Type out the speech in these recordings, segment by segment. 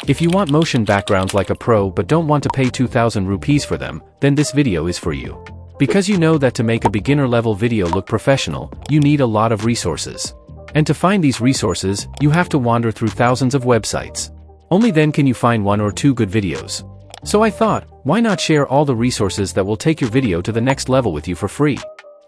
If you want motion backgrounds like a pro but don't want to pay 2000 rupees for them, then this video is for you. Because you know that to make a beginner level video look professional, you need a lot of resources. And to find these resources, you have to wander through thousands of websites. Only then can you find one or two good videos. So I thought, why not share all the resources that will take your video to the next level with you for free?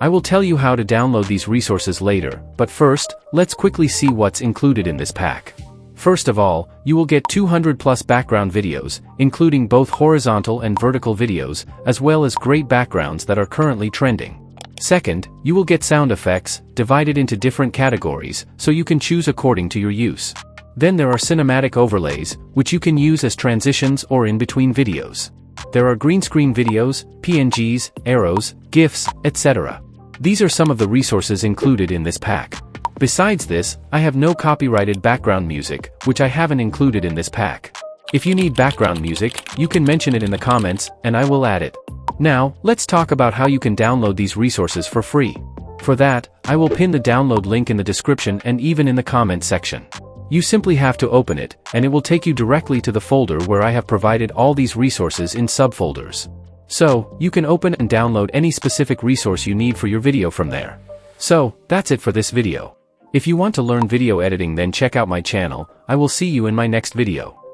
I will tell you how to download these resources later, but first, let's quickly see what's included in this pack. First of all, you will get 200 plus background videos, including both horizontal and vertical videos, as well as great backgrounds that are currently trending. Second, you will get sound effects, divided into different categories, so you can choose according to your use. Then there are cinematic overlays, which you can use as transitions or in between videos. There are green screen videos, PNGs, arrows, GIFs, etc. These are some of the resources included in this pack. Besides this, I have no copyrighted background music, which I haven't included in this pack. If you need background music, you can mention it in the comments, and I will add it. Now, let's talk about how you can download these resources for free. For that, I will pin the download link in the description and even in the comment section. You simply have to open it, and it will take you directly to the folder where I have provided all these resources in subfolders. So, you can open and download any specific resource you need for your video from there. So, that's it for this video. If you want to learn video editing, then check out my channel. I will see you in my next video.